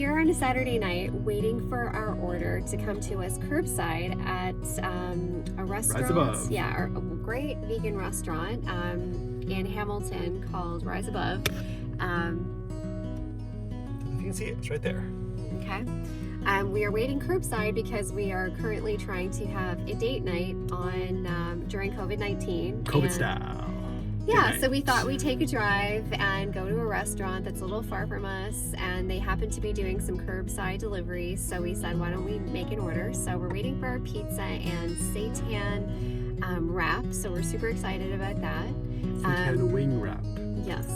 here on a Saturday night waiting for our order to come to us curbside at a restaurant. Rise Above. Yeah, a great vegan restaurant in Hamilton called Rise Above. You can see it. It's right there. Okay. We are waiting curbside because we are currently trying to have a date night on during COVID-19. COVID style. Yeah, so we thought we'd take a drive and go to a restaurant that's a little far from us, and they happen to be doing some curbside delivery, so we said, why don't we make an order? So we're waiting for our pizza and seitan wrap, so we're super excited about that. Seitan wing wrap. Yes.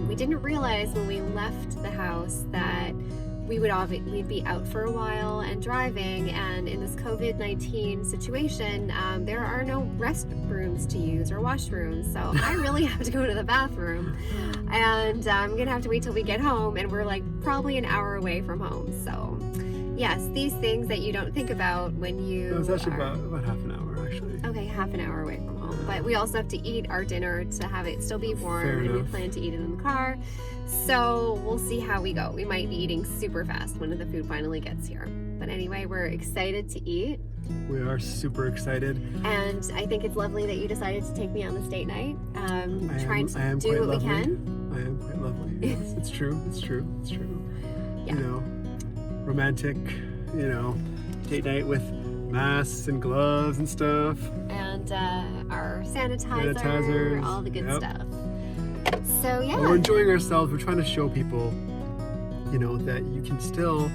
We didn't realize when we left the house that we'd be out for a while and driving, and in this COVID-19 situation, there are no restrooms to use or washrooms, so I really have to go to the bathroom, and I'm gonna have to wait till we get home, and we're like probably an hour away from home. So yes, these things that you don't think about when you It's actually about half an hour, actually. Okay, half an hour away from home, but we also have to eat our dinner to have it still be warm. Fair and enough. we plan to eat it in the car, so we'll see how we go. We might be eating super fast when the food finally gets here, but anyway, we're excited to eat, We are super excited. and I think it's lovely that you decided to take me on this date night. Trying I am to quite do what lovely. we can. I am quite lovely. Yes, it's true. It's true. It's true. Yeah. You know, romantic, date night with masks and gloves and stuff. And our sanitizer, Sanitizers, all the good yep. stuff. So yeah. We're enjoying ourselves. We're trying to show people, that you can still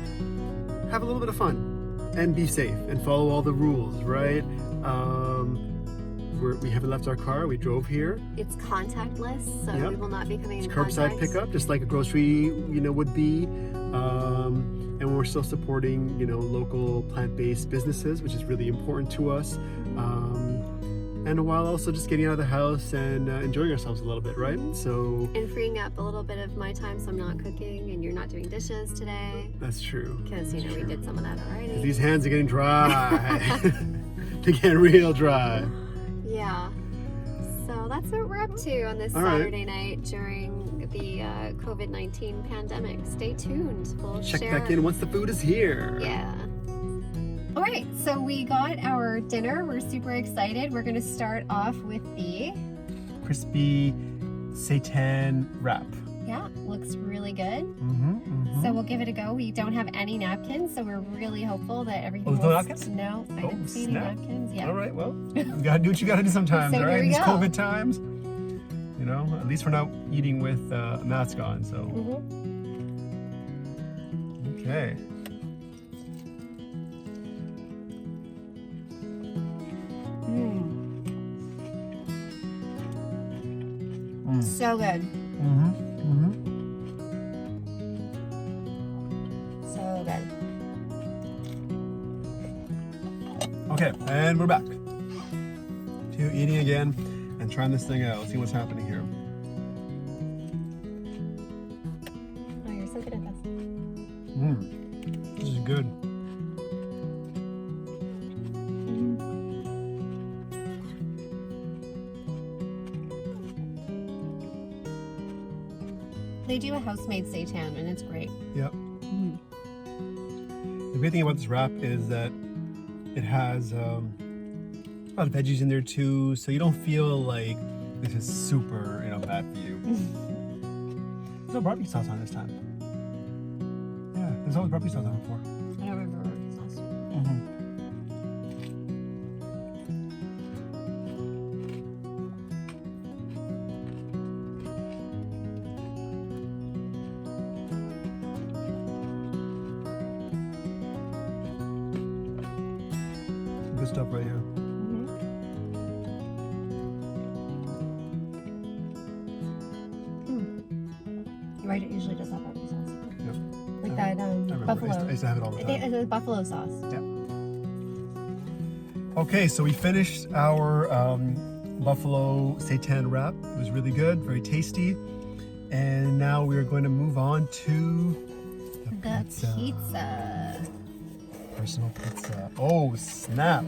have a little bit of fun and be safe and follow all the rules, right? We haven't left our car. We drove here. It's contactless, so Yep. we will not be coming in It's curbside contact. pickup, just like a grocery, would be. And we're still supporting, local plant-based businesses, which is really important to us. And while also just getting out of the house and enjoying ourselves a little bit, right? So And freeing up a little bit of my time, so I'm not cooking and you're not doing dishes today, that's true. because we did some of that already. These hands are getting dry. They're getting real dry. Yeah. So that's what we're up to on this All right. Saturday night during the COVID-19 pandemic. Stay tuned. We'll Check share. back in once the food is here. Yeah. All right, so we got our dinner. We're super excited. We're going to start off with the, Crispy seitan wrap. yeah, looks really good. Mm-hmm. So we'll give it a go. We don't have any napkins, so we're really hopeful that everything Oh, no will... napkins? No, I Oh, didn't see any snap. napkins. Yeah. All right, well, you gotta do what you gotta do sometimes, So all here right? we These go. COVID times, at least we're not eating with a mask on, so. Okay. So good. So good. Okay, and we're back to eating again and trying this thing out. See what's happening here. Oh, you're so good at this. This is good. They do a house-made seitan, and it's great. Yep. The great thing about this wrap is that it has a lot of veggies in there too, so you don't feel like this is super, bad for you. There's no barbecue sauce on this time. Yeah, there's always barbecue sauce on before. I don't remember barbecue sauce. Good stuff right here. You're right, it usually does have barbecue sauce. Yep. Like that I remember. buffalo. I used to have it all the time. It's buffalo sauce. Yeah. Okay, so we finished our buffalo seitan wrap. It was really good, very tasty. And now we are going to move on to The pizza. Personal pizza. Oh, snap.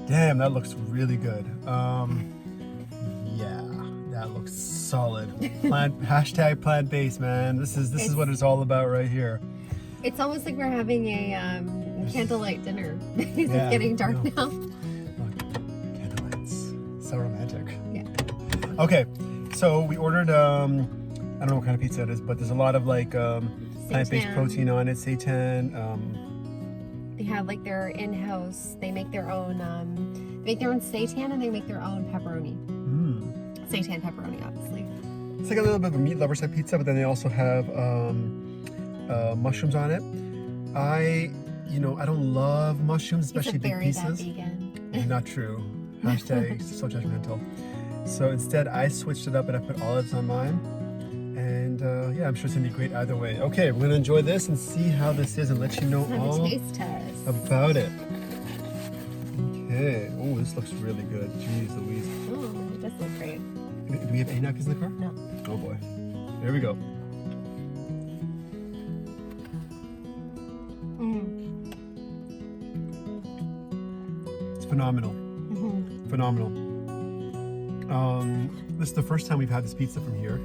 Damn, that looks really good. Yeah, that That looks solid. Hashtag plant-based, man. This is what it's all about right here. It's almost like we're having a candlelight dinner. It's Yeah, getting dark no. now. Look, candlelights. So romantic. Yeah. Okay, so we ordered, I don't know what kind of pizza it is, but there's a lot of like plant-based Seitan. protein on it, seitan. They have like their in-house. They make their own. They make their own seitan and they make their own pepperoni. Seitan pepperoni, obviously. It's like a little bit of a meat lover type pizza, but then they also have mushrooms on it. I don't love mushrooms, especially big pieces. Vegan. Not true. Hashtag so judgmental. So instead, I switched it up and I put olives on mine. And yeah, I'm sure it's gonna be great either way. Okay, we're gonna enjoy this and see how this is and let you know Have all a taste test. about it. Okay. Oh, this looks really good. Jeez Louise. Oh, it does look great. Do we have any napkins in the car? No. Oh boy. There we go. It's phenomenal. Phenomenal. This is the first time we've had this pizza from here.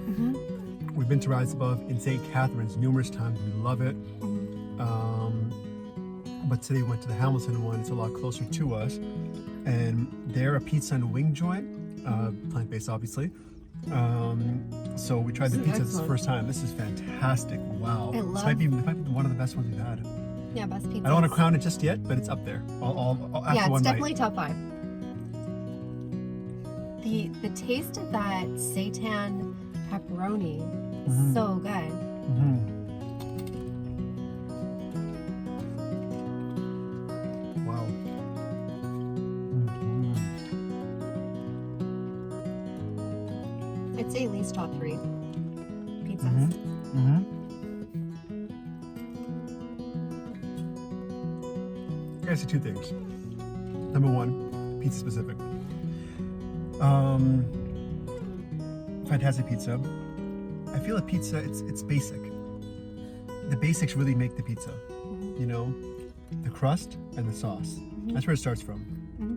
We've been to Rise Above in St. Catharines numerous times. We love it. But today we went to the Hamilton one. It's a lot closer to us. And they're a pizza and wing joint, plant-based obviously. So we tried the pizza. This is the first time. This is fantastic. Wow. This might be one of the best ones we've had. Yeah, best pizza. I don't want to crown it just yet, but it's up there. After Yeah, it's one definitely night. top 5. The taste of that seitan pepperoni is so good. Wow. I'd say at least top 3 pizzas. I gotta say 2 things. Number 1, pizza specific. Fantastic pizza. I feel a pizza, it's basic. The basics really make the pizza. You know, the crust and the sauce. That's where it starts from.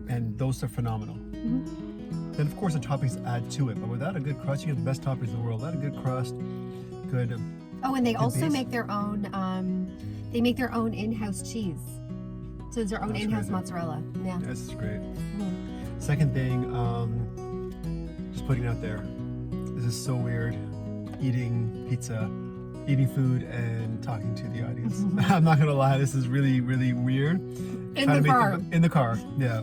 And those are phenomenal. Then of course the toppings add to it, but without a good crust, you have the best toppings in the world. Without a good crust, good. Oh, and they also base. make their own. They make their own in-house cheese. So it's their own That's in-house great. mozzarella. Yeah. This is great. Second thing, just putting it out there. This is so weird. Eating pizza, eating food, and talking to the audience. I'm not gonna lie, this is really, really weird. In the car. In the car, yeah.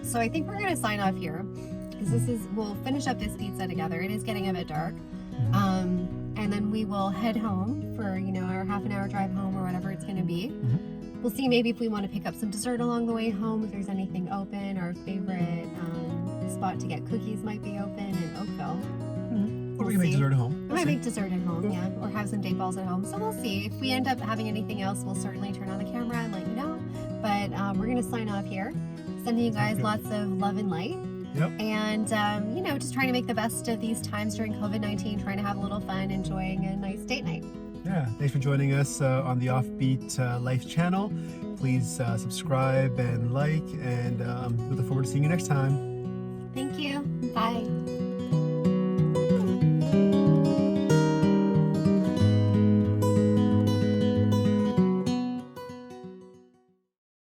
So I think we're gonna sign off here because we'll finish up this pizza together. It is getting a bit dark. And then we will head home for, our half an hour drive home or whatever it's gonna be. We'll see maybe if we want to pick up some dessert along the way home, if there's anything open. Our favorite spot to get cookies might be open in Oakville. Or we can make dessert at home. We might make dessert at home, yeah, or have some date balls at home. So we'll see. If we end up having anything else, we'll certainly turn on the camera and let you know. But we're gonna sign off here, sending you guys lots of love and light. Yep. And just trying to make the best of these times during COVID-19, trying to have a little fun, enjoying a nice date night. Yeah, thanks for joining us on the Offbeet Life channel. Please subscribe and like, and we look forward to seeing you next time. Thank you. Bye.